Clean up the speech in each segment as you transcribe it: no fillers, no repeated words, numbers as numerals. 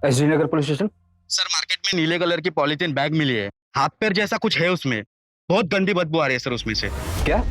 SD नगर police station. Sir market में नीले colour की पॉलीथीन बैग मिली है, हाथ पैर जैसा कुछ है उसमें, बहुत गंदी बदबू आ रही है सर उसमें से। क्या?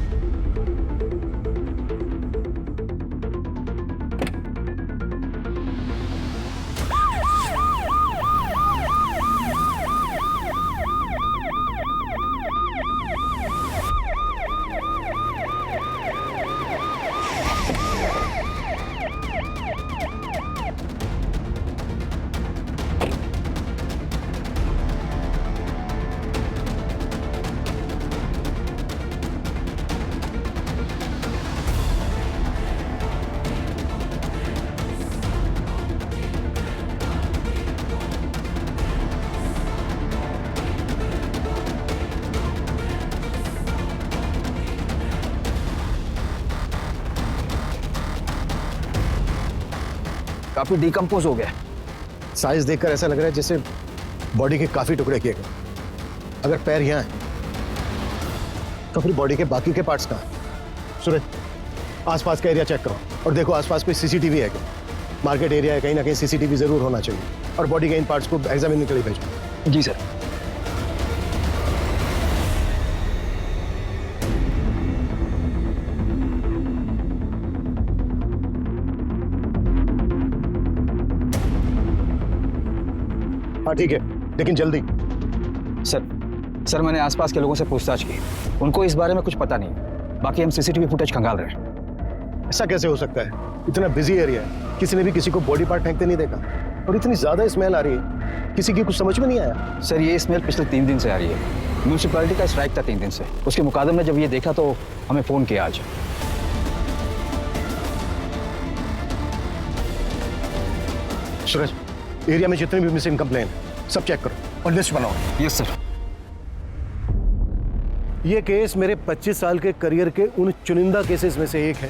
काफी डिकम्पोज हो गया। साइज देखकर ऐसा लग रहा है जैसे बॉडी के काफी टुकड़े किए गए। अगर पैर यहाँ है तो फिर बॉडी के बाकी के पार्ट्स कहाँ हैं? सूरज, आसपास का एरिया चेक करो और देखो आसपास कोई सीसीटीवी है क्या। मार्केट एरिया है, कहीं ना कहीं सीसीटीवी जरूर होना चाहिए। और बॉडी के इन पार्ट्स को एग्जामिन के लिए भेजो। जी सर। हाँ ठीक है, लेकिन जल्दी। सर मैंने आसपास के लोगों से पूछताछ की, उनको इस बारे में कुछ पता नहीं। बाकी हम सीसीटीवी फुटेज खंगाल रहे हैं। ऐसा कैसे हो सकता है? इतना बिजी एरिया है, किसी ने भी किसी को बॉडी पार्ट फेंकते नहीं देखा। और इतनी ज्यादा स्मेल आ रही है, किसी की कुछ समझ में नहीं आया। सर ये स्मेल पिछले 3 दिन से आ रही है। म्यूनिसिपैलिटी का स्ट्राइक था 3 दिन से। उसके मुकादम ने जब ये देखा तो हमें फोन किया आज। सूरज, एरिया में जितने भी मिसिंग कंप्लेन सब चेक करो और लिस्ट बनाओ। Yes sir. ये केस मेरे 25 साल के करियर के उन चुनिंदा केसेस में से एक है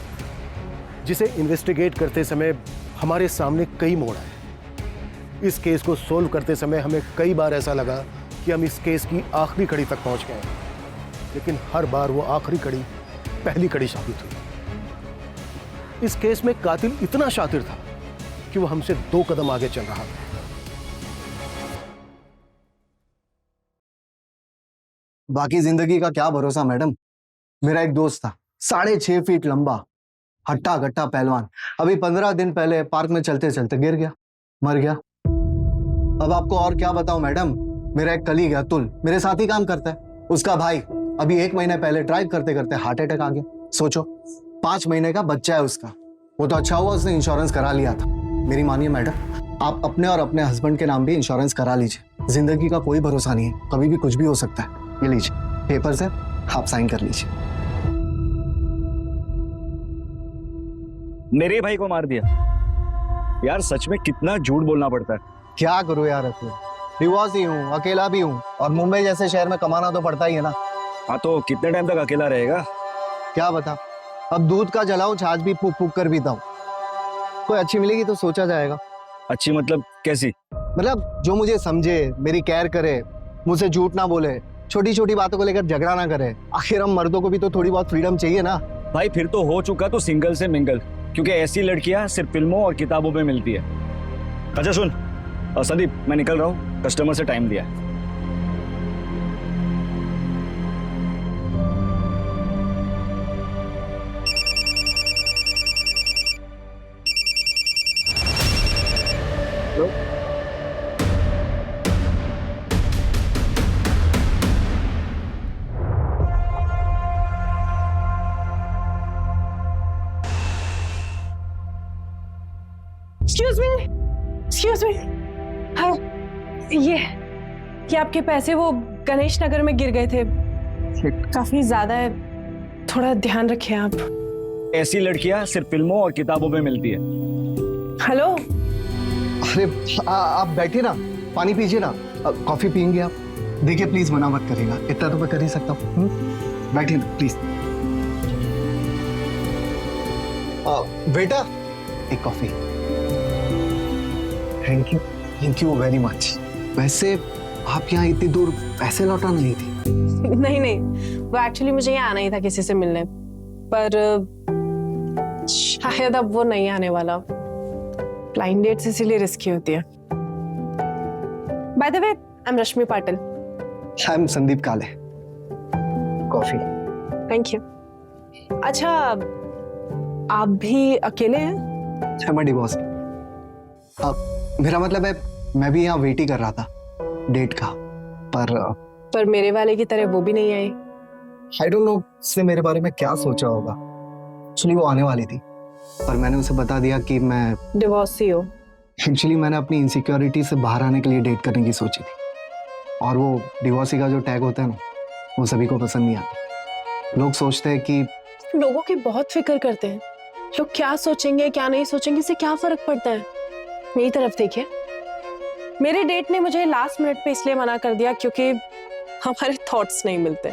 जिसे इन्वेस्टिगेट करते समय हमारे सामने कई मोड़ आए। इस केस को सोल्व करते समय हमें कई बार ऐसा लगा कि हम इस केस की आखिरी कड़ी तक पहुंच गए, लेकिन हर बार वो आखिरी कड़ी पहली कड़ी साबित हुई। इस केस में कातिल इतना शातिर था कि वो हमसे 2 कदम आगे चल रहा था। बाकी जिंदगी का क्या भरोसा मैडम। मेरा एक दोस्त था, 6.5 फीट लंबा, हट्टा गट्टा पहलवान। अभी 15 दिन पहले पार्क में चलते चलते गिर गया, मर गया। अब आपको और क्या बताऊं मैडम। मेरा एक कलीग है अतुल, मेरे साथ ही काम करता है। उसका भाई अभी 1 महीने पहले ड्राइव करते करते हार्ट अटैक आ गया। सोचो, 5 महीने का बच्चा है उसका। वो तो अच्छा हुआ उसने इंश्योरेंस करा लिया था। मेरी मानिए मैडम, आप अपने और अपने हस्बैंड के नाम भी इंश्योरेंस करा लीजिए। जिंदगी का कोई भरोसा नहीं है, कभी भी कुछ भी हो सकता है। ये लीजिए पेपर्स है, आप साइन कर लीजिए। मेरे भाई को मार दिया यार, सच में कितना झूठ बोलना पड़ता है। क्या करूं यार अतुल, डिवोर्स ही हूँ, अकेला भी हूँ, और मुंबई जैसे शहर में कमाना तो पड़ता ही है ना। हाँ तो कितने टाइम तक अकेला रहेगा? क्या बता, अब दूध का जलाऊं, छाछ भी फूक फूक कर पीता हूँ। कोई अच्छी मिलेगी तो सोचा जाएगा। अच्छी मतलब कैसी? मतलब जो मुझे समझे, मेरी केयर करे, मुझसे झूठ ना बोले, छोटी छोटी बातों को लेकर झगड़ा ना करे। आखिर हम मर्दों को भी तो थोड़ी बहुत फ्रीडम चाहिए ना। भाई फिर तो हो चुका तो सिंगल से मिंगल, क्योंकि ऐसी लड़कियां सिर्फ फिल्मों और किताबों में मिलती है। अच्छा सुन संदीप, मैं निकल रहा हूँ, कस्टमर से टाइम दिया है। Excuse me. हाँ, ये आपके पैसे वो गणेश नगर में गिर गए थे, काफी ज्यादा है, थोड़ा ध्यान रखिए आप। ऐसी लड़कियां सिर्फ फिल्मों और किताबों में मिलती है। हेलो। अरे आप बैठिए ना, पानी पीजिए ना, कॉफी पियेंगे आप? देखिए प्लीज मना मत करिएगा, इतना तो मैं कर ही सकता हूँ। बैठिए ना प्लीज। बेटा एक coffee. Thank you very much. वैसे आप यहाँ इतनी दूर पैसे लौटाने नहीं थी? नहीं, वो एक्चुअली मुझे यहाँ आना ही था किसी से मिलने, पर शायद अब वो नहीं आने वाला। ब्लाइंड डेट्स इसीलिए रिस्की होती है। By the way, I am Rashmi Patil. I am Sandeep काले। कॉफी। Thank you. अच्छा, आप भी अकेले हैं? मैं डिवोर्स। मेरा मतलब है मैं भी यहाँ वेट ही कर रहा था डेट का, पर मेरे वाले की तरह वो भी नहीं आई। आई डोंट नो उसने मेरे बारे में क्या सोचा होगा। एक्चुअली वो आने वाली थी, पर मैंने उसे बता दिया कि मैं डिवोर्स ही हो। एक्चुअली मैंने अपनी इनसिक्योरिटी से बाहर आने के लिए डेट करने की सोची थी, और वो डिवोर्सी का जो टैग होता है ना, वो सभी को पसंद नहीं आता। लोग सोचते हैं कि लोगों की बहुत फिक्र करते हैं, लोग क्या सोचेंगे क्या नहीं सोचेंगे, इससे क्या फर्क पड़ता है। मेरी तरफ देखिए, मेरे डेट ने मुझे लास्ट मिनट पे इसलिए मना कर दिया क्योंकि हमारे थॉट्स नहीं मिलते।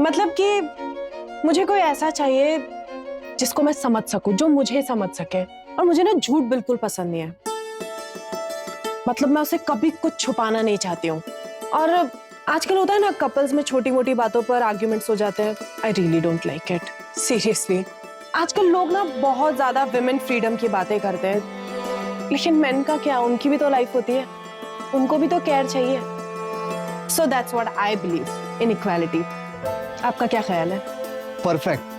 मतलब कि मुझे कोई ऐसा चाहिए जिसको मैं समझ सकूं, जो मुझे समझ सके, और मुझे ना झूठ बिल्कुल पसंद नहीं है। मतलब मैं उसे कभी कुछ छुपाना नहीं चाहती हूँ। और आजकल होता है ना, कपल्स में छोटी मोटी बातों पर आर्ग्यूमेंट्स हो जाते हैं। I really don't like it, seriously. आजकल लोग ना बहुत ज्यादा विमेन फ्रीडम की बातें करते हैं, लेकिन मेन का क्या, उनकी भी तो लाइफ होती है, उनको भी तो केयर चाहिए। So that's what I believe in equality. आपका क्या ख्याल है? परफेक्ट।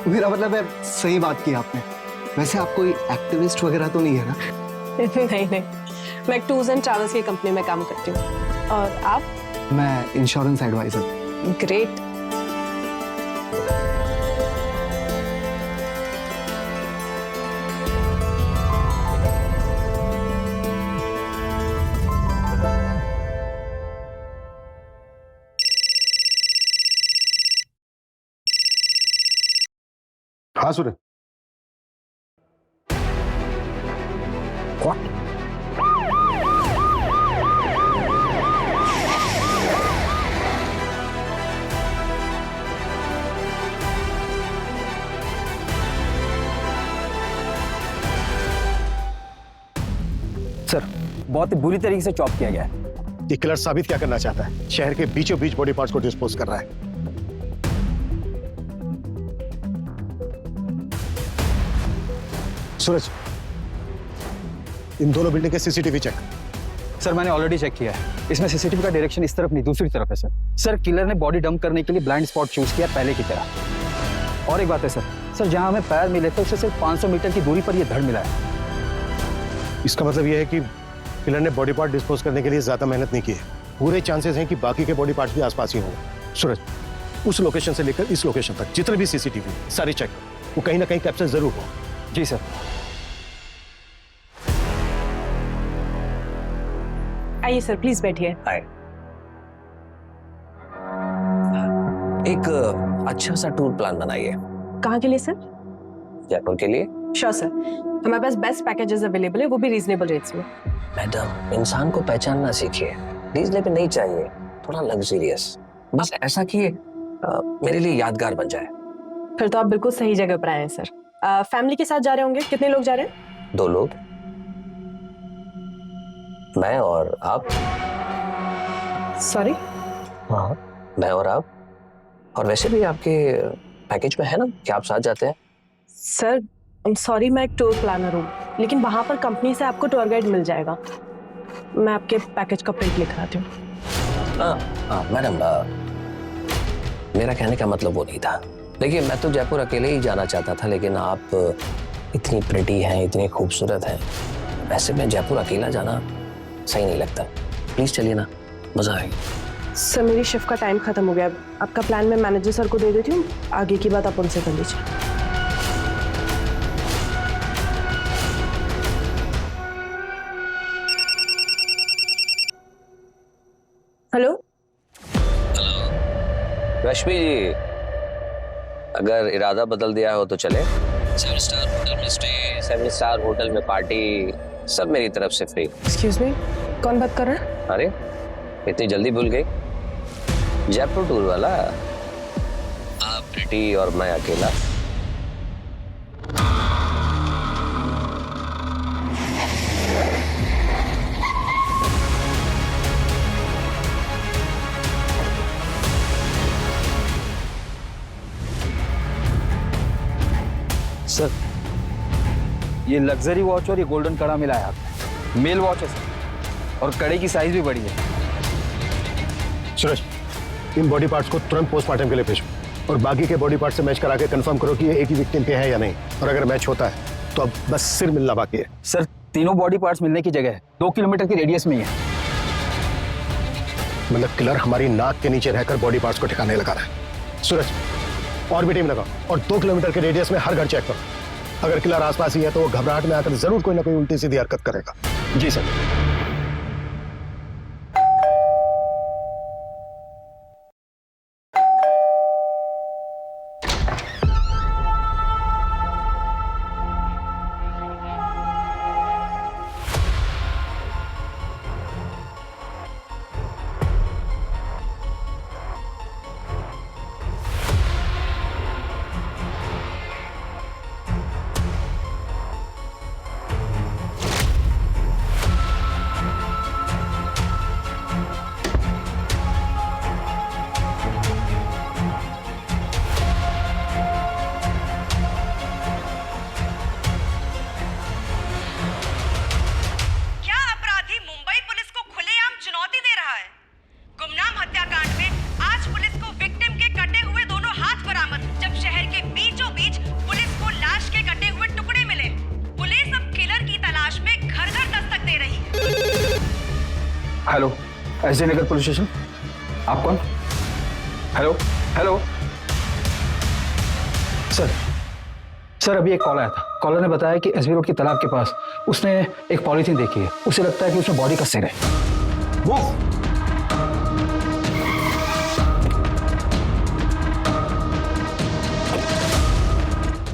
मेरा मतलब है सही बात की आपने। वैसे आप कोई एक्टिविस्ट वगैरह तो नहीं है ना? नहीं, मैं टूर्स एंड ट्रैवल्स की कंपनी में काम करती हूँ। और आप? मैं इंश्योरेंस एडवाइजर। ग्रेट। हाँ सूरज। सर, बहुत ही बुरी तरीके से चॉप किया गया है। ये किलर साबित क्या करना चाहता है? शहर के बीचों बीच बॉडी पार्ट्स को डिस्पोज कर रहा है। सूरज, इन दोनों बिल्डिंग के सीसीटीवी चेक। सर, मैंने ऑलरेडी चेक किया है। इसमें सीसीटीवी का डायरेक्शन इस तरफ नहीं, दूसरी तरफ है सर। सर, किलर ने बॉडी डंप करने के लिए ब्लाइंड स्पॉट चूज किया पहले की तरह। और एक बात है सर, जहां हमें पैर मिले थे उससे सिर्फ 500 मीटर की दूरी पर यह धड़ मिला है। इसका मतलब यह है कि किलर ने बॉडी पार्ट डिस्पोज करने के लिए ज्यादा मेहनत नहीं की है। पूरे चांसेस हैं कि बाकी के बॉडी पार्ट्स भी आसपास ही होंगे। सूरज, उस लोकेशन से लेकर इस लोकेशन तक जितने भी सीसीटीवी सारे चेक, वो कहीं ना कहीं कैप्चर जरूर हो। जी सर। आइए सर, प्लीज बैठिए। हाय। एक अच्छा सा टूर प्लान बनाइए। कहाँ के लिए सर? जयपुर के लिए। श्योर सर, हमारे पास बेस्ट पैकेजेस अवेलेबल है, वो भी रीजनेबल रेट्स में। मैडम, इंसान को पहचानना सीखिए। रीजनेबल नहीं चाहिए, थोड़ा लग्जरियस, बस ऐसा कि मेरे लिए यादगार बन जाए। फिर तो आप बिल्कुल सही जगह पर आए हैं सर। फैमिली के साथ जा रहे होंगे? कितने लोग जा रहे हैं? 2 लोग, मैं और आप। सॉरी? हाँ, मैं और आप। और वैसे भी आपके पैकेज में है ना कि आप साथ जाते हैं। सर, आई एम सॉरी, मैं एक टूर प्लानर हूँ, लेकिन वहां पर कंपनी से आपको टूर गाइड मिल जाएगा। मैं आपके पैकेज का प्रिंट लिख आती हूँ। मैडम, मेरा कहने का मतलब वो नहीं था। देखिए, मैं तो जयपुर अकेले ही जाना चाहता था, लेकिन आप इतनी प्रिटी हैं, इतनी खूबसूरत हैं, वैसे में जयपुर अकेला जाना सही नहीं लगता। प्लीज चलिए ना, मजा आएगा। सर, मेरी शिफ्ट का टाइम खत्म हो गया। आपका प्लान मैं मैनेजर सर को दे देती हूँ, आगे की बात आप उनसे कर लीजिए। हेलो। रश्मि जी, अगर इरादा बदल दिया हो तो चले। 7 स्टार होटल में स्टे, 7 स्टार होटल में पार्टी, सब मेरी तरफ से फ्री। एक्सक्यूज मी, कौन बात कर रहा है? अरे, इतनी जल्दी भूल गई? जयपुर टूर वाला, आप प्रिटी और मैं अकेला। सर, ये लग्जरी वॉच और ये गोल्डन कड़ा मिला है आपने। मेल वॉच है सर। और कड़े की साइज भी बड़ी है। सूरज, इन बॉडी पार्ट्स को तुरंत पोस्टमार्टम के लिए भेजो और बाकी के बॉडी पार्ट से मैच करा के कंफर्म करो कि ये एक ही विक्टिम के हैं या नहीं, और अगर मैच होता है तो अब बस सिर मिलना बाकी है। सर तीनों बॉडी पार्ट्स मिलने की जगह 2 किलोमीटर की रेडियस में ही है। मतलब किलर हमारी नाक के नीचे रहकर बॉडी पार्ट्स को ठिकाने लगा रहा है। सूरज, और भी टीम लगाओ और 2 किलोमीटर के रेडियस में हर घर चेक करो। अगर किलर आसपास ही है तो वो घबराहट में आकर जरूर कोई ना कोई उल्टी सीधी हरकत करेगा। जी सर। हेलो, एसडी नगर पुलिस स्टेशन। आप कौन? हेलो हेलो सर अभी एक कॉल आया था। कॉलर ने बताया कि एसबी रोड की तालाब के पास उसने एक पॉलीथीन देखी है। उसे लगता है कि उसमें बॉडी का सिर है। वो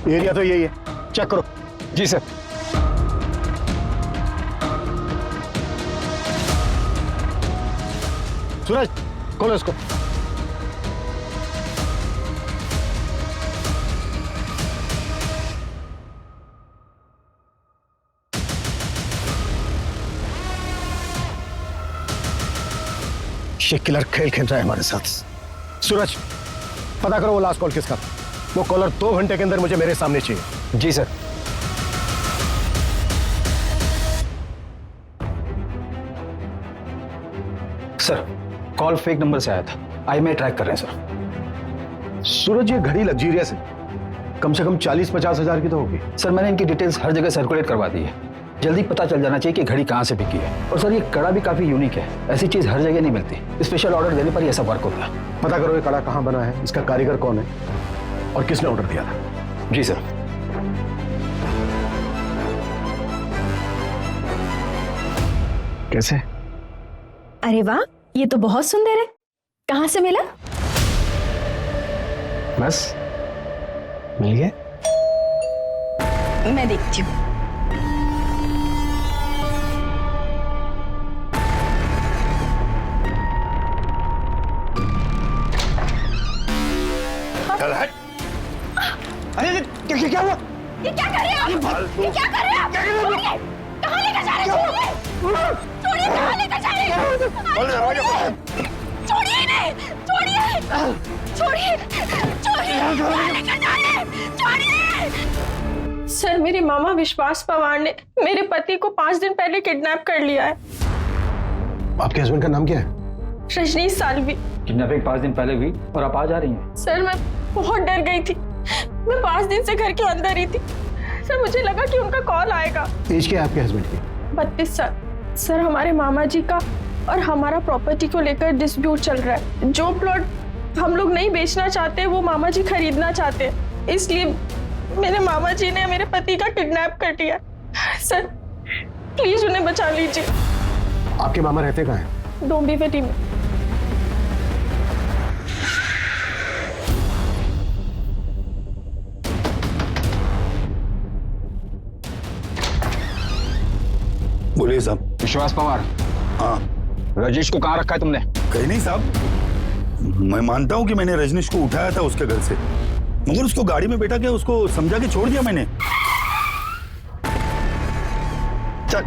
एरिया तो यही है, चेक करो। जी सर। सूरज, खोलो इसको। ये किलर खेल खेल रहा है हमारे साथ। सूरज, पता करो वो लास्ट कॉल किसका था। वो कॉलर 2 घंटे के अंदर मुझे मेरे सामने चाहिए। जी sir. Sir call fake number से आया था। IMEI ट्रैक कर रहे हैं सर। सूरज, ये घड़ी लग्जीरियस है, कम से कम 40-50 हजार की तो होगी। सर मैंने इनकी डिटेल्स हर जगह सर्कुलेट करवा दी है। जल्दी पता चल जाना चाहिए कि घड़ी कहाँ से बिकी है। और सर ये कड़ा भी काफी यूनिक है, ऐसी चीज हर जगह नहीं मिलती। स्पेशल ऑर्डर देने पर ही ऐसा वर्क होता है। पता करो ये कड़ा कहाँ बना है, इसका कारीगर कौन है और किसने ऑर्डर दिया था। जी सर। कैसे? अरे वाह, ये तो बहुत सुंदर है। कहाँ से मिला? बस मिल गया। मैं देखती हूँ। अरे क्या हुआ? ये क्या कर रहे हैं आप? ये क्या कर रहे हैं आप? छोड़िए! कहाँ लेकर जा रहे हैं? छोड़िए! कहाँ लेकर जा रहे हैं? छोड़िए इन्हें! छोड़िए! छोड़िए! कहाँ लेकर जा रहे हैं? छोड़िए! सर मेरे मामा विश्वास पवार ने मेरे पति को 5 दिन पहले किडनैप कर लिया है। आपके हस्बैंड का नाम क्या है? रजनीश सालवी। किडनैपिंग 5 दिन पहले हुई और आप आज आ रही हैं। सर मैं बहुत डर गई थी। मैं 5 दिन से घर के अंदर ही थी। सर मुझे लगा कि उनका कॉल आएगा। एज क्या है आपके हस्बैंड की? 32 साल। सर हमारे मामा जी का और हमारा प्रॉपर्टी को लेकर डिस्प्यूट चल रहा है। जो प्लॉट हम लोग नहीं बेचना चाहते वो मामा जी खरीदना चाहते हैं, इसलिए मेरे मामा जी ने मेरे पति का किडनैप कर लिया। सर प्लीज उन्हें बचा लीजिए। आपके मामा रहते कहाँ हैं? डोंबिवली में। बोलिए साहब। विश्वास पवार। हाँ, रजनीश को कहाँ रखा है तुमने? कहीं नहीं साहब। मैं मानता हूँ कि मैंने रजनीश को उठाया था उसके घर से, मगर उसको गाड़ी में बैठा के उसको समझा के छोड़ दिया मैंने। चल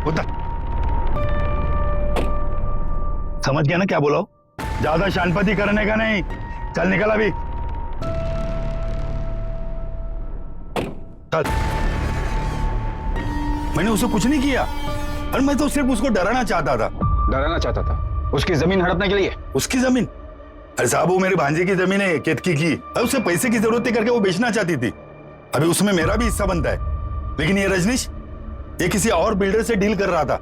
उतर। समझ गया ना क्या बोला? ज्यादा शानपति करने का नहीं। चल निकल अभी। चल। मैंने उसे कुछ नहीं किया। और मैं तो सिर्फ उसको डराना चाहता था। डराना चाहता था उसकी जमीन हड़पने के लिए? उसकी जमीन? अरे साहब, वो मेरे भांजे की जमीन है, केतकी की। अब उसे पैसे की जरूरत थी करके वो बेचना चाहती थी। अभी उसमें मेरा भी हिस्सा बनता है। लेकिन ये रजनीश, ये किसी और बिल्डर से डील कर रहा था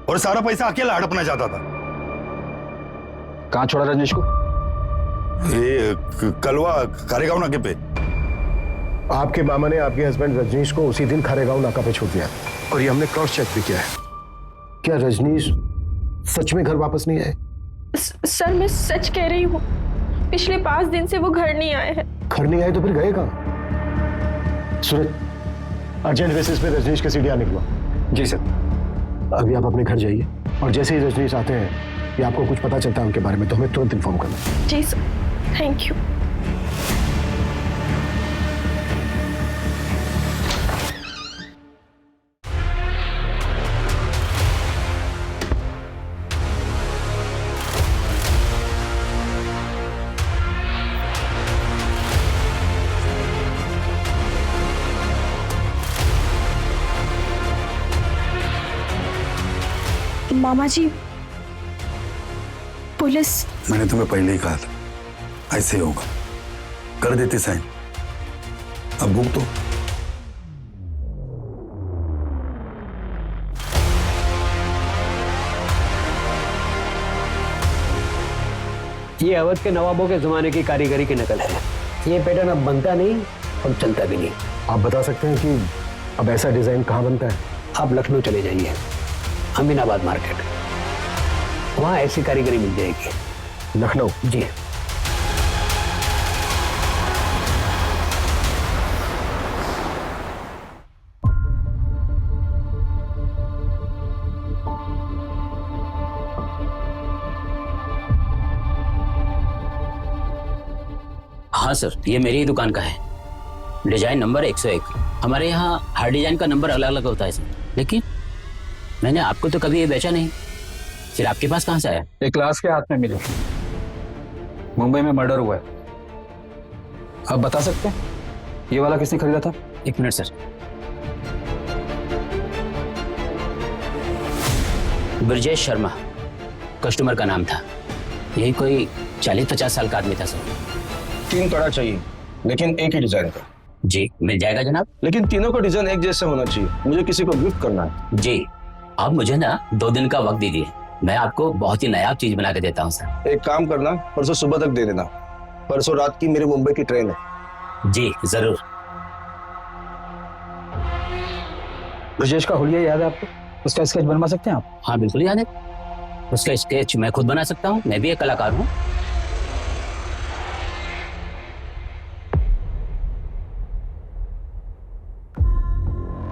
और सारा पैसा अकेला हड़पना चाहता था। कहाँ छोड़ा रजनीश को? ये कलवा खारेगांव नाके पे। आपके मामा ने आपके हस्बैंड रजनीश को उसी दिन खारेगांव नाका पे छोड़ दिया और ये हमने क्रॉस चेक भी किया है। क्या रजनीश सच में घर वापस नहीं आए? सर मैं सच कह रही हूँ, पिछले 5 दिन से वो घर नहीं आए हैं। घर नहीं आए तो फिर गए कहाँ? सूरज, अर्जेंट बेसिस पे रजनीश के सीढ़ियाँ निकलवा। जी सर। अभी आप अपने घर जाइए और जैसे ही रजनीश आते हैं या आपको कुछ पता चलता है उनके बारे में तो हमें तुरंत इन्फॉर्म करना। जी सर, थैंक यू। मामा जी, पुलिस। मैंने तुम्हें पहले ही कहा था ऐसे होगा। कर देते साइन। अब भुगतो। ये अवध के नवाबों के जमाने की कारीगरी की नकल है। ये पैटर्न अब बनता नहीं और चलता भी नहीं। आप बता सकते हैं कि अब ऐसा डिजाइन कहाँ बनता है? आप लखनऊ चले जाइए, अमीनाबाद मार्केट, वहां ऐसी कारीगरी मिल जाएगी। लखनऊ? जी। हाँ सर, ये मेरी ही दुकान का है। Design number 101। हमारे यहाँ हर डिजाइन का नंबर अलग अलग होता है सर, लेकिन मैंने आपको तो कभी ये बेचा नहीं। फिर आपके पास कहाँ से आया? एक क्लास के हाथ में मिले। मुंबई में मर्डर हुआ है। आप बता सकते हैं ये वाला किसने खरीदा था? 1 minute sir. Brajesh Sharma customer का नाम था। यही कोई 40-50 साल का आदमी था सर। 3 कड़ा चाहिए, लेकिन एक ही डिजाइन का। जी मिल जाएगा जनाब। लेकिन तीनों का डिजाइन एक जैसा होना चाहिए। मुझे किसी को गिफ्ट करना है। जी, आप मुझे ना 2 दिन का वक्त दीजिए, मैं आपको बहुत ही नायाब चीज बना के देता हूँ सर। एक काम करना, परसों सुबह तक दे देना। परसों रात की मेरी मुंबई की ट्रेन है। जी जरूर। ब्रजेश का हुलिया याद है आपको? उसका स्केच बनवा सकते हैं आप? हाँ बिल्कुल याद है। उसका स्केच मैं खुद बना सकता हूँ, मैं भी एक कलाकार हूँ।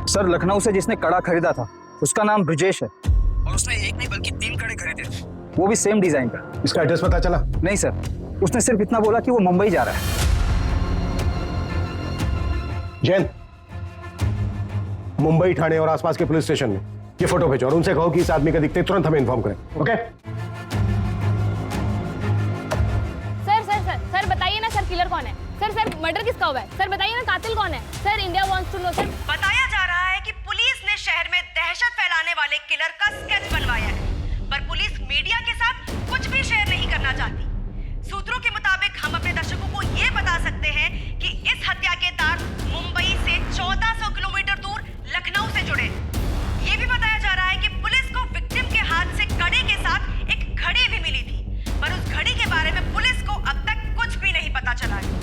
सर, लखनऊ से जिसने कड़ा खरीदा था उसका नाम ब्रजेश है और उसने एक नहीं बल्कि 3 कड़े खरीदे थे, वो भी सेम डिजाइन का। इसका एड्रेस पता चला? नहीं सर, उसने सिर्फ इतना बोला कि वो मुंबई जा रहा है। जैन, मुंबई, ठाणे और आसपास के पुलिस स्टेशन में ये फोटो भेजो और उनसे कहो कि इस आदमी का दिखते तुरंत हमें इन्फॉर्म करें। ओके? सर बताइए ना सर, किलर कौन है? सर मर्डर किसका हुआ है? सर बताइए ना, कातिल कौन है? Sir India wants to know. Sir बताया जा रहा है कि पुलिस ने शहर में दहशत फैलाने वाले किलर का स्केच बनवाया है, पर पुलिस मीडिया के साथ कुछ भी शेयर नहीं करना चाहती। सूत्रों के मुताबिक हम अपने दर्शकों को ये बता सकते हैं कि इस हत्या के तार मुंबई से 1400 किलोमीटर दूर लखनऊ से जुड़े। ये भी बताया जा रहा है कि पुलिस को विक्टिम के हाथ से कड़े के साथ एक घड़ी भी मिली थी, पर उस घड़ी के बारे में पुलिस को अब तक कुछ भी नहीं पता चला है।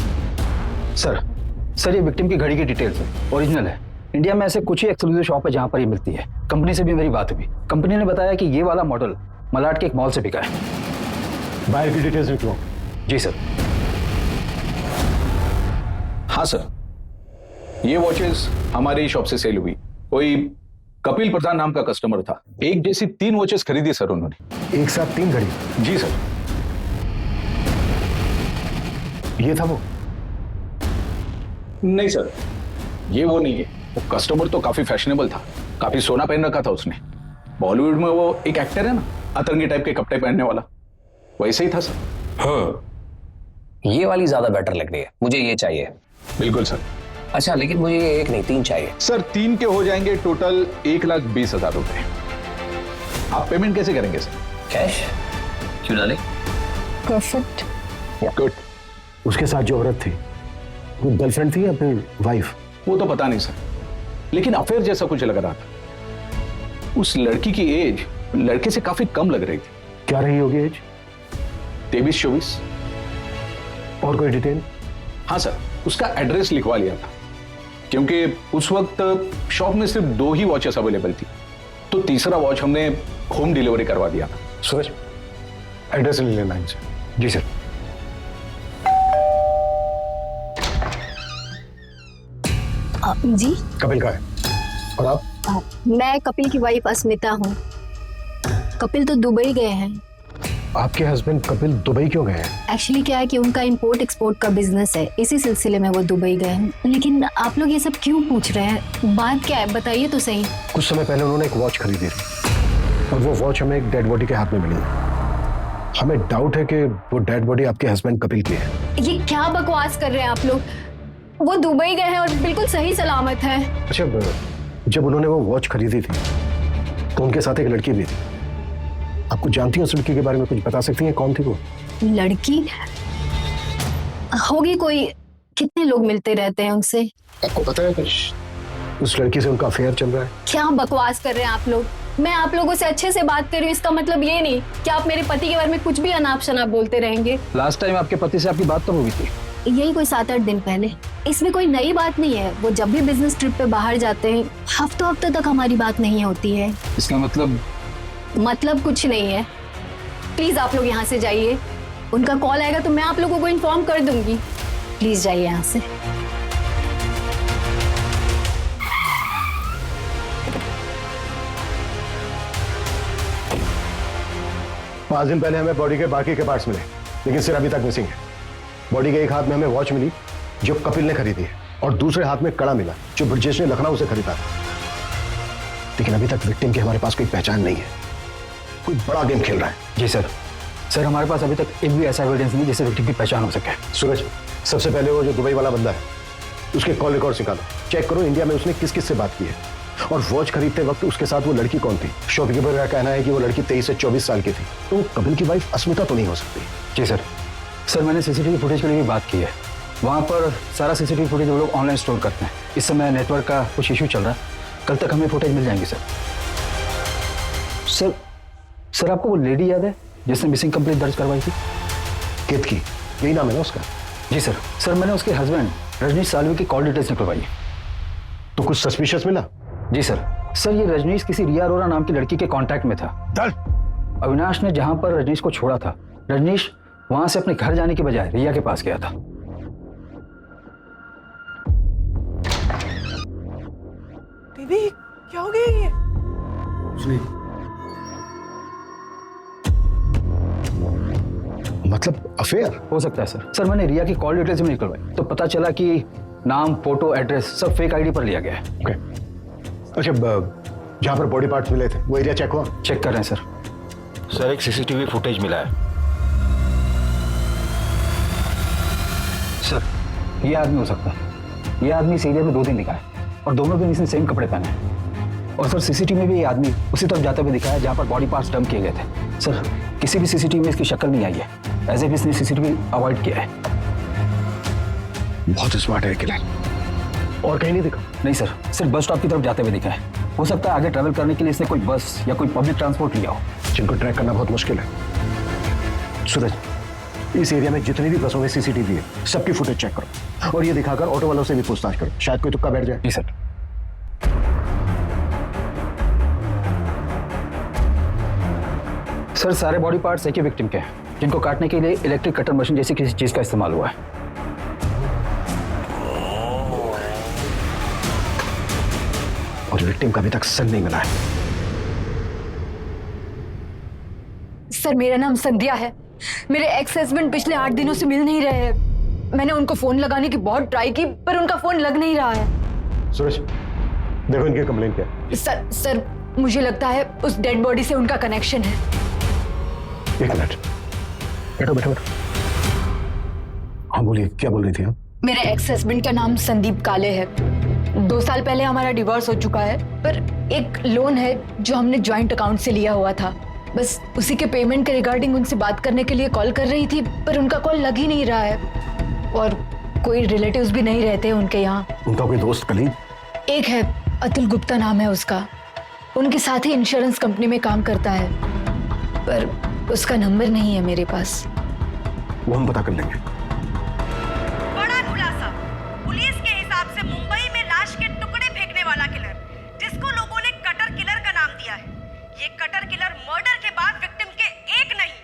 सर ये विक्टिम की घड़ी की डिटेल्स है, ओरिजिनल है। इंडिया में ऐसे कुछ ही एक्सक्लूसिव शॉप है जहां पर ये मिलती है। कंपनी से भी मेरी बात हुई, कंपनी ने बताया कि ये वाला मॉडल मलाड के एक मॉल से बिका है। बायर की डिटेल्स निकलो। जी सर। हाँ सर, ये वॉचेस हमारी शॉप से सेल हुई। कोई कपिल प्रधान नाम का कस्टमर था। एक जैसी 3 वॉचेस खरीदी सर उन्होंने। एक साथ 3 घड़ी? जी सर। ये था वो? नहीं सर, ये वो नहीं है। वो कस्टमर तो काफी फैशनेबल था, काफी सोना पहन रखा था उसने। बॉलीवुड में वो एक एक्टर है ना, अतरंगी टाइप के कपड़े पहनने वाला, वैसे ही था सर। हाँ, ये वाली ज्यादा बेटर लग रही है, मुझे ये चाहिए। बिल्कुल सर। अच्छा, लेकिन मुझे ये 1 नहीं 3 चाहिए। सर 3 के हो जाएंगे टोटल 1,20,000 रुपए। आप पेमेंट कैसे करेंगे सर? कैश क्यों डाले? परफेक्ट। गुड। उसके साथ जो औरत थी वो गर्लफ्रेंड थी या फिर वाइफ? वो तो पता नहीं सर, लेकिन अफेयर जैसा कुछ लग रहा था। उस लड़की की एज लड़के से काफी कम लग रही थी। क्या रही होगी एज? 23-24। और कोई डिटेल? हाँ सर, उसका एड्रेस लिखवा लिया था क्योंकि उस वक्त शॉप में सिर्फ 2 ही वॉचेस अवेलेबल थी, तो तीसरा वॉच हमने होम डिलीवरी करवा दिया था। सूरज, एड्रेस ले लेना इनसे। जी सर। जी कपिल का है। और आप? मैं कपिल की वाइफ अस्मिता हूँ। कपिल तो दुबई गए हैं। आपके हस्बैंड कपिल दुबई क्यों गए हैं? एक्चुअली क्या है कि उनका इंपोर्ट एक्सपोर्ट का बिजनेस है, इसी सिलसिले में वो दुबई गए हैं। लेकिन आप लोग ये सब क्यों पूछ रहे हैं? बात क्या है बताइए तो सही। कुछ समय पहले उन्होंने एक वॉच खरीदी थी और वो वॉच हमें एक डेड बॉडी के हाथ में मिली। हमें डाउट है कि वो डेड बॉडी आपके हस्बैंड कपिल की है। ये क्या बकवास कर रहे हैं आप लोग? वो दुबई गए हैं और बिल्कुल सही सलामत है। अच्छा, जब उन्होंने वो वॉच खरीदी थी तो उनके साथ एक लड़की भी थी। आपको जानती हैं उस लड़की के बारे में कुछ बता सकती हैं? कौन थी वो लड़की? होगी कोई, कितने लोग मिलते रहते हैं उनसे। आपको पता है कुछ? उस लड़की से उनका अफेयर चल रहा है। क्या बकवास कर रहे हैं आप लोग? मैं आप लोगों से अच्छे से बात कर रही हूँ, इसका मतलब ये नहीं कि आप मेरे पति के बारे में कुछ भी अनाप शनाप बोलते रहेंगे। लास्ट टाइम आपके पति से आपकी बात तो हुई थी? यही कोई 7-8 दिन पहले। इसमें कोई नई बात नहीं है। वो जब भी बिजनेस ट्रिप पे बाहर जाते हैं हफ्तों तक हमारी बात नहीं होती है। इसका मतलब कुछ नहीं है। प्लीज आप लोग यहाँ से जाइए। उनका कॉल आएगा तो मैं आप लोगों को इन्फॉर्म कर दूंगी। प्लीज जाइए यहाँ से। 5 दिन पहले हमें बॉडी के बाकी के पार्ट्स मिले, लेकिन सिर अभी तक मिसिंग है। बॉडी के एक हाथ में हमें वॉच मिली जो कपिल ने खरीदी है और दूसरे हाथ में कड़ा मिला जो ब्रजेश ने लखनऊ से खरीदा था। लेकिन अभी तक विक्टिम की हमारे पास कोई पहचान नहीं है। कोई बड़ा गेम खेल रहा है। जी सर। सर हमारे पास अभी तक एक भी ऐसा एविडेंस नहीं जिससे विक्टिम की पहचान हो सके। सूरज, सबसे पहले वो जो दुबई वाला बंदा है उसके कॉल रिकॉर्ड निकालो, चेक करो इंडिया में उसने किस किस से बात की है और वॉच खरीदते वक्त उसके साथ वो लड़की कौन थी। शॉपकीपर का कहना है कि वो लड़की 23 से 24 साल की थी, तो कपिल की वाइफ अस्मिता तो नहीं हो सकती। जी सर। सर मैंने सीसीटीवी फुटेज के लिए भी बात की है। वहाँ पर सारा सीसीटीवी फुटेज वो लोग ऑनलाइन स्टोर करते हैं। इस समय नेटवर्क का कुछ इशू चल रहा है, कल तक हमें फुटेज मिल जाएंगे सर। सर आपको वो लेडी याद है जिसने मिसिंग कंप्लेंट दर्ज करवाई थी? केतकी, यही नाम है ना उसका? जी सर। सर मैंने उसके हस्बैंड रजनीश सालवी की कॉल डिटेल्स निकलवाई। तो कुछ सस्पिशियस मिला? जी सर। सर ये रजनीश किसी रिया अरोरा नाम की लड़की के कांटेक्ट में था। अविनाश ने जहां पर रजनीश को छोड़ा था, रजनीश वहां से अपने घर जाने के बजाय रिया के पास गया था। दीदी क्या हो गया ये? मतलब अफेयर हो सकता है सर। सर मैंने रिया की कॉल डिटेल्स भी निकलवाई तो पता चला कि नाम, फोटो, एड्रेस सब फेक आईडी पर लिया गया है। ओके। अच्छा, जहां पर बॉडी पार्ट्स मिले थे वो एरिया चेक हुआ? चेक कर रहे हैं सर। सर एक सीसीटीवी फुटेज मिला है। सर ये आदमी हो सकता है। ये आदमी इस एरिया में 2 दिन दिखा है और दोनों दिन इसने सेम कपड़े पहने हैं। और सर सीसीटीवी में भी ये आदमी उसी तरफ जाते हुए दिखा है जहां पर बॉडी पार्ट्स डंप किए गए थे। सर किसी भी सीसीटीवी में इसकी शक्ल नहीं आई है, एज इफ इसने सीसीटीवी अवॉइड किया है। बहुत स्मार्ट है किलर। और कहीं नहीं दिखा? नहीं सर, सिर्फ बस स्टॉप की तरफ जाते हुए दिखा है। हो सकता है आगे ट्रैवल करने के लिए इसने कोई बस या कोई पब्लिक ट्रांसपोर्ट लिया हो, जिनको ट्रैक करना बहुत मुश्किल है। सूरज, इस एरिया में जितनी भी बसों में सीसीटीवी है सबकी फुटेज चेक करो और ये दिखाकर ऑटो वालों से भी पूछताछ करो, शायद कोई तुक्का बैठ जाए। जी सर। सर सारे बॉडी पार्ट्स एक ही विक्टिम के हैं जिनको काटने के लिए इलेक्ट्रिक कटर मशीन जैसी किसी चीज का इस्तेमाल हुआ है। और विक्टिम का अभी तक सन नहीं मिला है। सर मेरा नाम संध्या है। मेरे एक्स हस्बैंड पिछले 8 दिनों से मिल नहीं रहे हैं। मैंने उनको फोन लगाने की बहुत ट्राई की पर उनका फोन लग नहीं रहा है। सूरज, देखो इनकी कंप्लेंट क्या है। सर मुझे लगता है उस डेड बॉडी से उनका कनेक्शन है। 1 मिनट, बैठो बैठो बैठो। हाँ बोलिए, क्या बोल रही थी आप? मेरे एक्स हस्बैंड का नाम संदीप काले है। 2 साल पहले हमारा डिवोर्स हो चुका है, पर एक लोन है जो हमने ज्वाइंट अकाउंट से लिया हुआ था। बस उसी के पेमेंट के रिगार्डिंग उनसे बात करने के लिए कॉल कर रही थी, पर उनका कॉल लग ही नहीं रहा है और कोई रिलेटिव्स भी नहीं रहते उनके यहाँ। उनका कोई दोस्त कलीग? एक है, अतुल गुप्ता नाम है उसका, उनके साथ ही इंश्योरेंस कंपनी में काम करता है, पर उसका नंबर नहीं है मेरे पास। वो हम पता कर लेंगे। बड़ा खुलासा, पुलिस के हिसाब से मुंबई में लाश के टुकड़े फेंकने वाला किलर, जिसको लोगों ने कटर किलर का नाम दिया है, ये कटर किलर मर्डर के बाद विक्टिम के 1 नहीं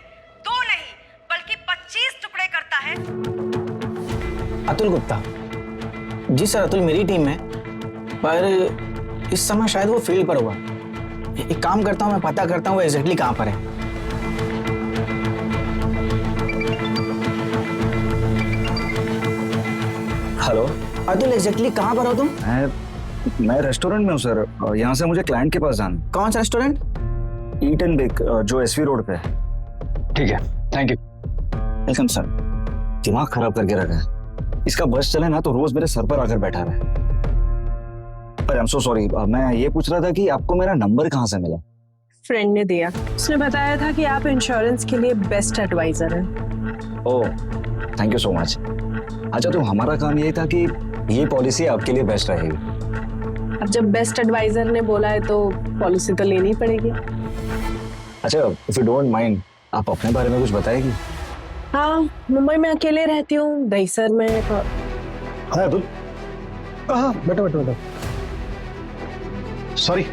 2 नहीं बल्कि 25 टुकड़े करता है। अतुल गुप्ता? जी सर, अतुल मेरी टीम में, पर इस समय शायद वो फील्ड पर होगा। एक काम करता हूँ, मैं पता करता हूँ वो एग्जैक्टली कहाँ पर है। हेलो अतुल, एग्जैक्टली कहाँ पर हो तुम? मैं रेस्टोरेंट में हूँ सर, यहाँ से मुझे क्लाइंट के पास जाना। कौन सा रेस्टोरेंट? ईट एंड बेक, जो एसवी रोड पे है। ठीक है, थैंक यू। Welcome sir. दिमाग खराब करके रखा है, इसका बस चले ना तो रोज मेरे सर पर आकर बैठा रहे। पर आई एम सो सॉरी, मैं ये पूछ रहा था कि आपको मेरा नंबर कहाँ से मिला? फ्रेंड ने दिया, उसने बताया था कि आप इंश्योरेंस के लिए बेस्ट एडवाइजर हैं। ओह, थैंक यू सो मच। अच्छा, तो हमारा काम ये था कि ये पॉलिसी आपके लिए बेस्ट रहेगी। अब जब बेस्ट एडवाइजर ने बोला है तो पॉलिसी तो लेनी पड़ेगी। अच्छा, इफ यू डोंट माइंड, आप अपने बारे में कुछ बताएगी? हाँ, मुंबई में अकेले रहती हूँ, दहीसर में। हाँ अतुल, हाँ बैठो। सॉरी,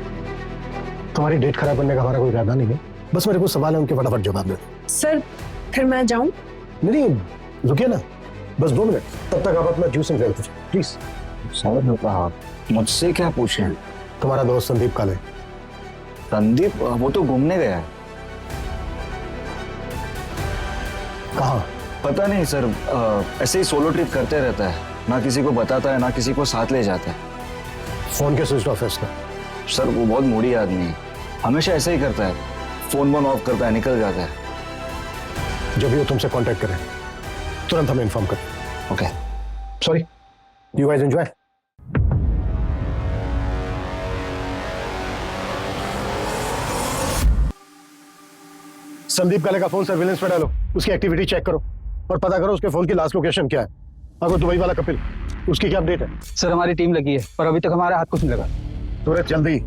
तुम्हारी डेट खराब करने का हमारा कोई इरादा नहीं है, बस मेरे को सवाल है, उनके फटाफट जवाब दे दो। सर, फिर मैं जाऊँ? नहीं, रुकिए ना, बस 2 मिनट, तब तक आप अपना जूस एंड ड्रिंक प्लीज। समझ लो कहा, मुझसे क्या पूछे? तुम्हारा दोस्त संदीप काले। संदीप? वो तो घूमने गया है। कहाँ? पता नहीं सर, ऐसे ही सोलो ट्रिप करते रहता है, ना किसी को बताता है ना किसी को साथ ले जाता है। फोन के स्विच ऑफ है उसका। सर वो बहुत मूडी आदमी है, हमेशा ऐसे ही करता है, फोन ऑफ करता है, निकल जाता है। जब भी वो तुमसे कांटेक्ट करे तुरंत हमें इन्फॉर्म कर। Okay, sorry, you guys enjoy. Sandeep काले का फोन सर्विलेंस पे डालो, उसकी एक्टिविटी चेक करो और पता करो उसके फोन की लास्ट लोकेशन क्या है। अगर दुबई वाला कपिल, उसकी क्या अपडेट है? सर, हमारी टीम लगी है पर अभी तक हमारे हाथ कुछ नहीं लगा। तुरंत जल्दी।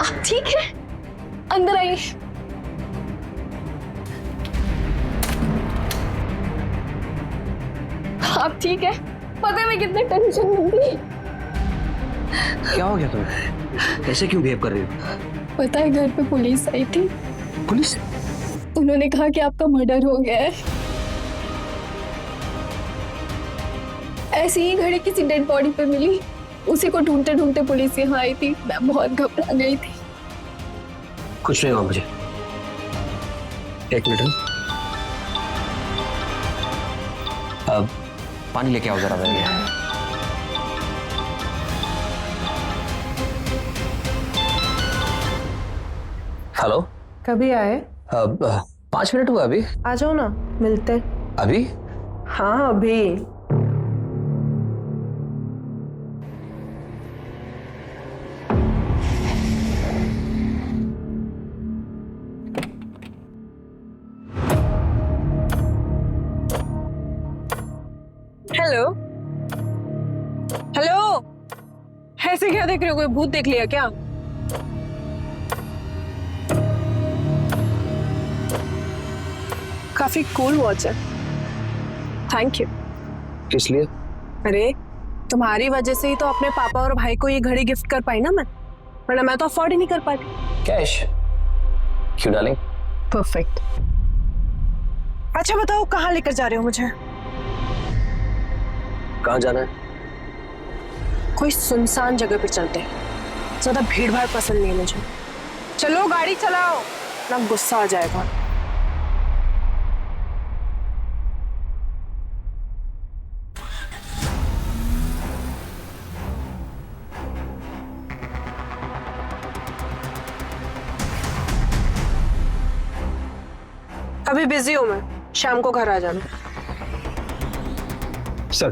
आप ठीक है? अंदर आइए। आप ठीक है? पता है मैं कितने टेंशन में थी। क्या हो गया तुम्हें? ऐसे क्यों बिहेव कर रही हो? पता है घर पे पुलिस आई थी। पुलिस? उन्होंने कहा कि आपका मर्डर हो गया है। ऐसी ही घड़ी किसी डेड बॉडी पे मिली, उसी को ढूंढते ढूंढते पुलिस यहाँ आई थी। मैं बहुत घबरा गई थी। कुछ नहीं हुआ मुझे। एक मिनट, अब पानी लेके आओ जरा मेरे लिए। हेलो, कभी आए? अब 5 मिनट हुआ अभी। आ जाओ ना, मिलते। अभी? हाँ अभी। हेलो हेलो, ऐसे क्या देख रहे हो? कोई भूत देख लिया क्या? काफी कूल वॉच है, थैंक यू। किस लिए? अरे तुम्हारी वजह से ही तो अपने पापा और भाई को ये घड़ी गिफ्ट कर पाई ना मैं, वरना मैं तो अफोर्ड ही नहीं कर पाती। कैश? क्यों डार्लिंग? परफेक्ट। अच्छा बताओ, कहाँ लेकर जा रहे हो मुझे? कहाँ जाना है? कोई सुनसान जगह पे चलते हैं, ज्यादा भीड़ भाड़ पसंद नहीं है मुझे। चलो गाड़ी चलाओ, ना गुस्सा आ जाएगा। अभी बिजी हूँ मैं, शाम को घर आ जाना। सर,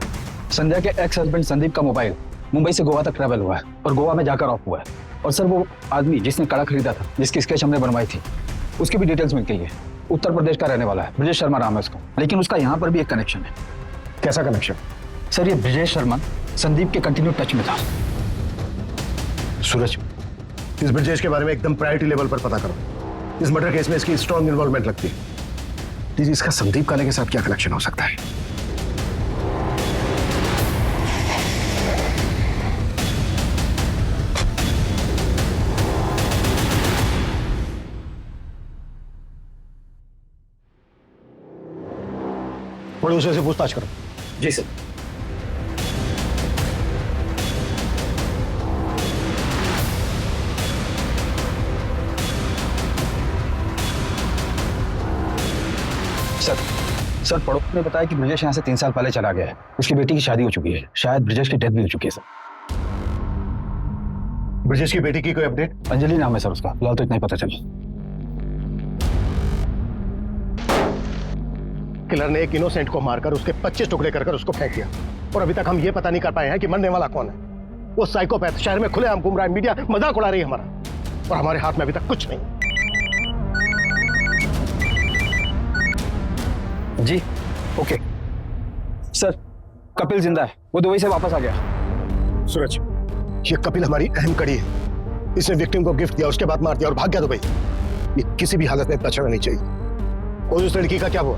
संध्या के एक्स हस्बैंड संदीप का मोबाइल मुंबई से गोवा तक ट्रैवल हुआ है और गोवा में जाकर ऑफ हुआ है। और सर वो आदमी जिसने कड़ा खरीदा था, जिसकी स्केच हमने बनवाई थी, उसकी भी डिटेल्स मिल गई है। उत्तर प्रदेश का रहने वाला है, ब्रजेश शर्मा नाम है उसका। लेकिन उसका यहाँ पर भी एक कनेक्शन है। कैसा कनेक्शन? सर ये ब्रजेश शर्मा संदीप के कंटिन्यू टच में था। सूरज, इस ब्रजेश के बारे में एकदम प्रायोरिटी लेवल पर पता करो। इस मर्डर केस में इसकी स्ट्रॉन्ग इन्वॉल्वमेंट लगती है। प्लीज, इसका संदीप काले के साथ क्या कनेक्शन हो सकता है? प्रोड्यूसर से पूछताछ करो। जी सर। सर पड़ोस ने बताया कि ब्रजेश यहाँ से 3 साल पहले चला गया है। उसकी बेटी की शादी हो चुकी है, शायद ब्रजेश की डेथ भी हो चुकी है सर। ब्रजेश की बेटी की कोई अपडेट? अंजलि नाम है सर उसका, फिलहाल तो इतना ही पता चला। किलर ने एक इनोसेंट को मारकर उसके 25 टुकड़े कर उसको फेंक दिया और अभी तक हम ये पता नहीं कर पाए हैं कि मरने वाला कौन है। वो साइकोपैथ शहर में खुलेआम घूम रहा है, मीडिया मजाक उड़ा रही है हमारा, और हमारे हाथ में अभी तक कुछ नहीं। जी ओके सर, कपिल जिंदा है, वो दुबई से वापस आ गया। सूरज, ये कपिल हमारी अहम कड़ी है। इसने विक्टिम को गिफ्ट दिया, उसके बाद मार दिया और भाग गया दुबई। ये किसी भी हालत में बचना नहीं चाहिए। और उस लड़की का क्या हुआ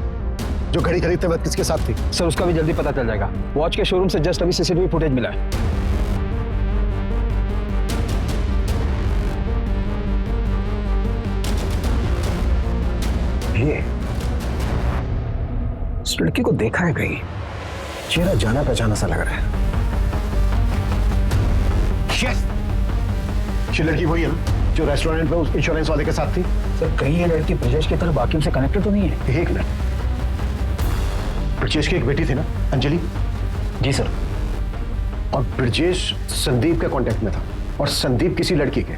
जो घड़ी खरीदते वक्त किसके साथ थी? सर उसका भी जल्दी पता चल जाएगा। वॉच के शोरूम से जस्ट अभी सीसीटीवी फुटेज मिला है। ये इस लड़की को देखा है कहीं, चेहरा जाना पहचाना सा लग रहा है। यस, ये लड़की वही है जो रेस्टोरेंट में उस इंश्योरेंस वाले के साथ थी। सर कहीं ये लड़की ब्रजेश की तरह बाकियों से कनेक्टेड तो नहीं है? एक मिनट, ब्रजेश की एक बेटी थी ना, अंजलि? जी सर। और ब्रजेश संदीप के कांटेक्ट में था और संदीप किसी लड़की के।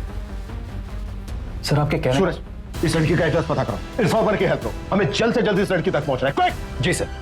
सर आपके कहने सूरज, इस लड़की का एड्रेस पता करो, इन्फॉर्मर की हेल्प लो, हमें जल्द से जल्द इस लड़की तक पहुंचना है। क्विक! जी सर।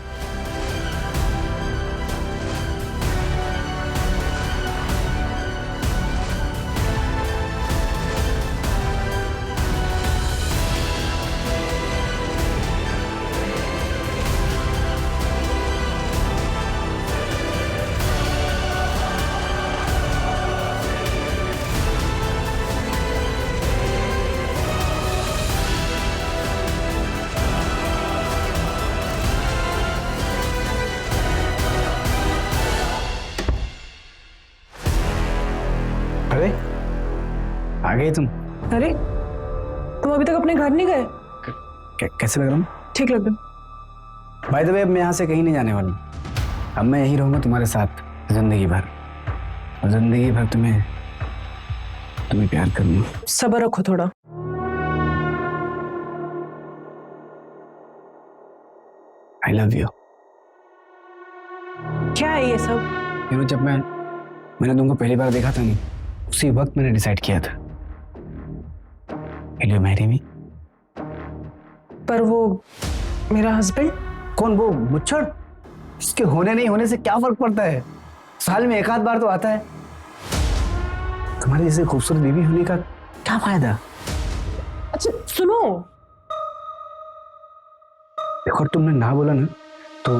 अरे आ गए तुम? अरे तुम अभी तक अपने घर नहीं गए? कैसे लग रहा हूँ? ठीक लग रहा। बाय द वे, अब मैं यहाँ से कहीं नहीं जाने वाला हूँ। अब मैं यही रहूंगा तुम्हारे साथ जिंदगी भर, और जिंदगी भर तुम्हें प्यार करूंगा। सब्र रखो थोड़ा। I love you. क्या है ये सब? जब मैंने तुमको पहली बार देखा था नहीं, उसी वक्त मैंने डिसाइड किया था, Will you marry me? पर वो मेरा हस्बैंड? कौन? वो मुच्छड़? इसके होने नहीं होने से क्या फर्क पड़ता है? साल में एक आध बार तो आता है। तुम्हारी जैसे खूबसूरत बीवी होने का क्या फायदा? अच्छा सुनो, देखो तुमने ना बोला ना तो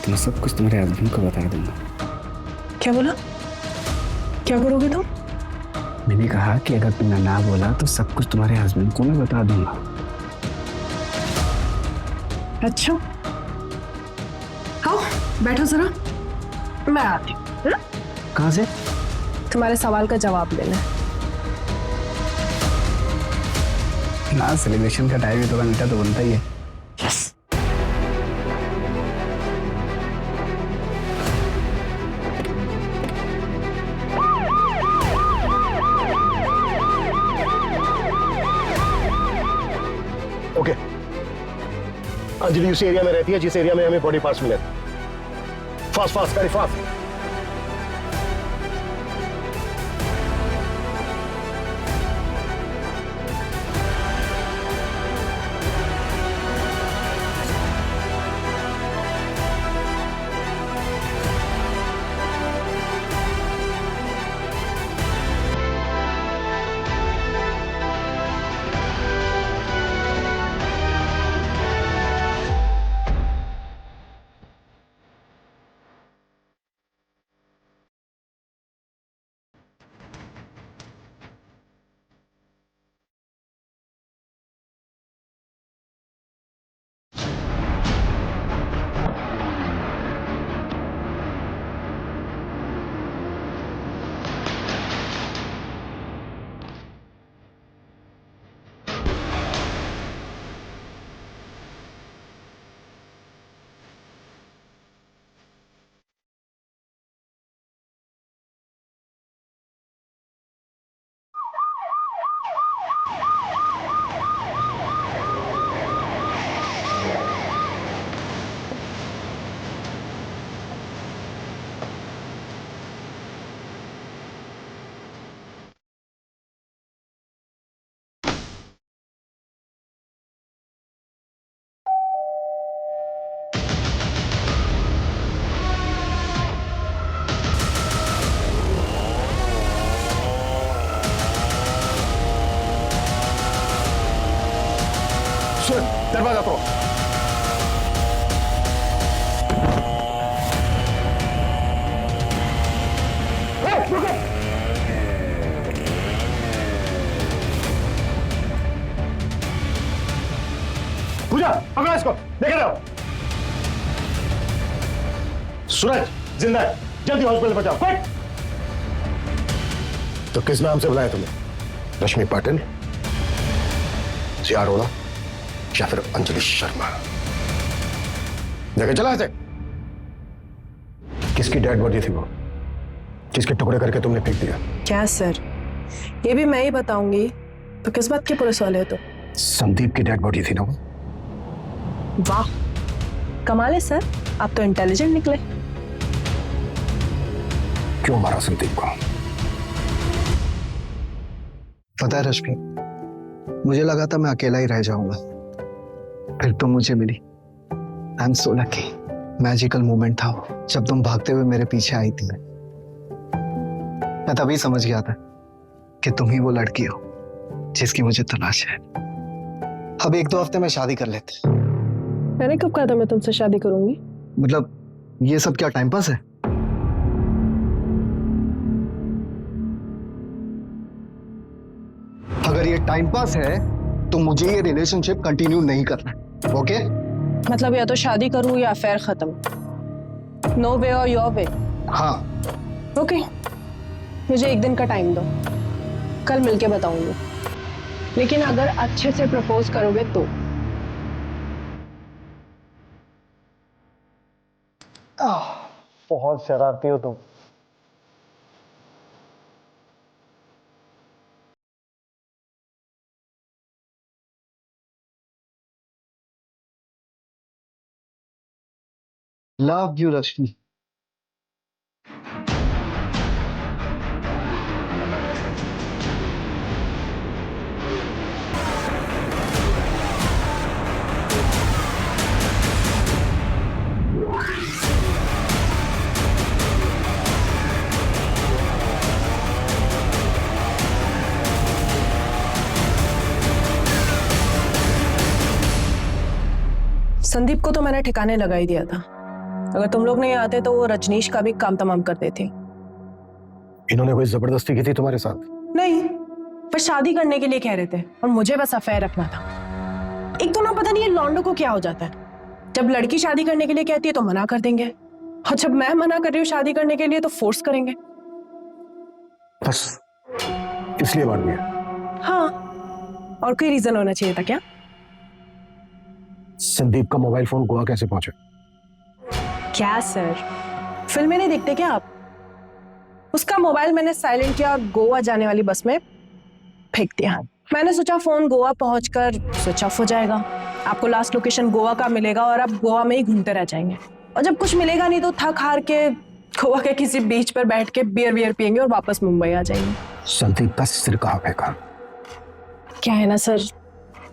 मैं सब कुछ तुम्हारे हस्बैंड को बता दूंगा। क्या बोला? क्या करोगे तुम? मैंने कहा कि अगर तुमने ना बोला तो सब कुछ तुम्हारे हस्बैंड को मैं बता दूंगा। अच्छा आओ बैठो जरा, मैं आती हूँ। कहाँ से? तुम्हारे सवाल का जवाब लेना है। ना सेलिब्रेशन का टाइम है, थोड़ा मीठा तो बनता ही है। यस। ओके, अंजलि उसी एरिया में रहती है जिस एरिया में हमें बॉडी पार्ट्स मिले। Fast fast, very fast. Suraj जिंदा है, जल्दी हॉस्पिटल पहुंचाओ, क्विक। तो किस नाम से बुलाया तुम्हें? रश्मि पाटिल, जिया अरोड़ा या फिर अंजलि शर्मा? देखे चला ऐसे। किसकी डेड बॉडी थी वो, जिसके टुकड़े करके तुमने फेंक दिया? क्या सर, ये भी मैं ही बताऊंगी तो किस बात के पुलिस वाले हो? तो संदीप की डेड बॉडी थी ना वो। वाह, कमाल है सर, आप तो इंटेलिजेंट निकले। क्यों मारा संदीप को? पता है रश्मि, मुझे लगा था मैं अकेला ही रह जाऊंगा, फिर तुम मुझे मिली। I am so lucky. Magical moment था वो, जब तुम भागते हुए मेरे पीछे आई थी। मैं तभी समझ गया था कि तुम ही वो लड़की हो जिसकी मुझे तलाश है। अब 1-2 हफ्ते में शादी कर लेते। मैंने कब कहा था मैं तुमसे शादी करूंगी? मतलब ये सब क्या टाइम पास है? अगर ये टाइम पास है तो मुझे ये रिलेशनशिप कंटिन्यू नहीं करना, ओके? मतलब या तो शादी करूं या अफेयर खत्म। नो वे और योर वे। हाँ। ओके, मुझे 1 दिन का टाइम दो, कल मिलके बताऊंगी। लेकिन अगर अच्छे से प्रपोज करोगे तो। बहुत शरारती हो तुम। लव यू रश्मि। संदीप को तो मैंने ठिकाने लगा ही दिया था। अगर तुम लोग नहीं आते तो वो रजनीश का भी काम तमाम कर देते। इन्होंने कोई जबरदस्ती की थी तुम्हारे साथ? नहीं, पर शादी करने के लिए कह रहे थे और मुझे बस अफेयर रखना था। एक तो ना पता नहीं ये लौंडों को क्या हो जाता है, जब लड़की शादी करने के लिए कहती है तो मना कर देंगे, और जब मैं मना कर रही हूँ शादी करने के लिए तो फोर्स करेंगे। बस इसलिए मार दिया? हाँ, और कोई रीजन होना चाहिए था क्या? संदीप का मोबाइल फोन गोवा कैसे पहुंचा? क्या सर, फिल्में नहीं देखते क्या आप? उसका मोबाइल मैंने साइलेंट किया और गोवा जाने वाली बस में फेंक दिया। मैंने सोचा फोन गोवा पहुंचकर स्विच ऑफ हो जाएगा, आपको लास्ट लोकेशन गोवा का मिलेगा और आप गोवा में ही घूमते रह जाएंगे, और जब कुछ मिलेगा नहीं तो थक हार के गोवा के किसी बीच पर बैठ के बियर पियेंगे और वापस मुंबई आ जाएंगे। संदीप का सिर कहाँ फेंका? क्या है ना सर,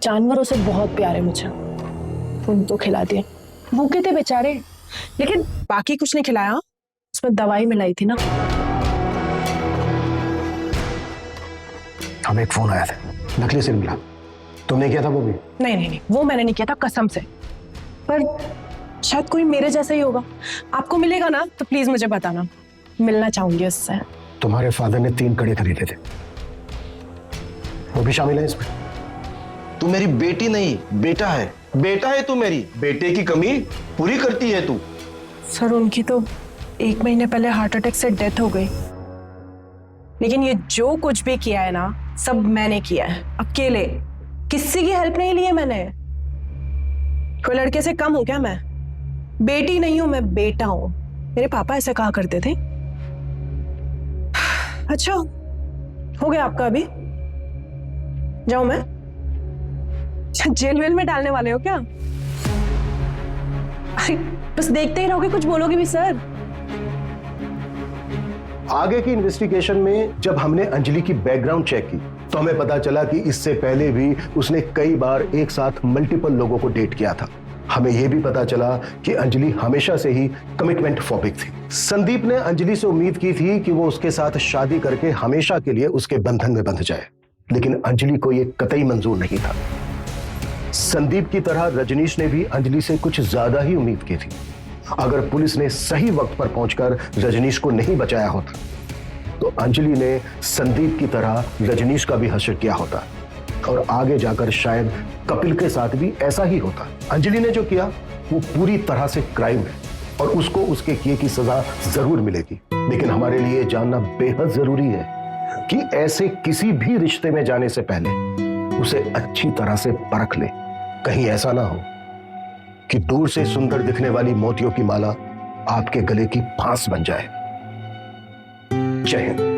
जानवरों से बहुत प्यार है मुझे, उनको खिला दिया। भूखे थे बेचारे, लेकिन बाकी कुछ नहीं खिलाया, उसमें दवाई मिलाई थी ना। हमें एक फोन आया था, नकली सिर मिला। तुमने किया था वो भी? नहीं, वो मैंने नहीं किया था कसम से, पर शायद कोई मेरे जैसा ही होगा। आपको मिलेगा ना तो प्लीज मुझे बताना, मिलना चाहूंगी उससे। तुम्हारे फादर ने 3 कड़े खरीदे थे, वो भी शामिल है इसमें? तू मेरी बेटी नहीं, बेटा है। बेटा है तू, मेरी बेटे की कमी पूरी करती है तू। सर, उनकी तो 1 महीने पहले हार्ट अटैक से डेथ हो गई, लेकिन ये जो कुछ भी किया है ना, सब मैंने किया है अकेले, किसी की हेल्प नहीं ली है मैंने। कोई लड़के से कम हूं क्या मैं? बेटी नहीं हूं मैं, बेटा हूं। मेरे पापा ऐसा कहा करते थे। अच्छा, हो गया आपका अभी? जाऊं मैं? जेल वेल में डालने वाले हो क्या? बस देखते ही रहोगे, कुछ बोलोगे भी सर? आगे की इन्वेस्टिगेशन में जब हमने अंजलि की बैकग्राउंड चेक की तो हमें पता चला कि इससे पहले भी उसने कई बार एक साथ मल्टीपल लोगों को डेट किया था। हमें यह भी पता चला कि अंजलि हमेशा से ही कमिटमेंट फोबिक थी। संदीप ने अंजलि से उम्मीद की थी कि वो उसके साथ शादी करके हमेशा के लिए उसके बंधन में बंध जाए, लेकिन अंजलि को यह कतई मंजूर नहीं था। संदीप की तरह रजनीश ने भी अंजलि से कुछ ज्यादा ही उम्मीद की थी। अगर पुलिस ने सही वक्त पर पहुंचकर रजनीश को नहीं बचाया होता तो अंजलि ने संदीप की तरह रजनीश का भी हश्र किया होता, और आगे जाकर शायद कपिल के साथ भी ऐसा ही होता। अंजलि ने जो किया वो पूरी तरह से क्राइम है और उसको उसके किए की सजा जरूर मिलेगी। लेकिन हमारे लिए जानना बेहद जरूरी है कि ऐसे किसी भी रिश्ते में जाने से पहले उसे अच्छी तरह से परख ले। कहीं ऐसा ना हो कि दूर से सुंदर दिखने वाली मोतियों की माला आपके गले की फांस बन जाए। जय हिंद।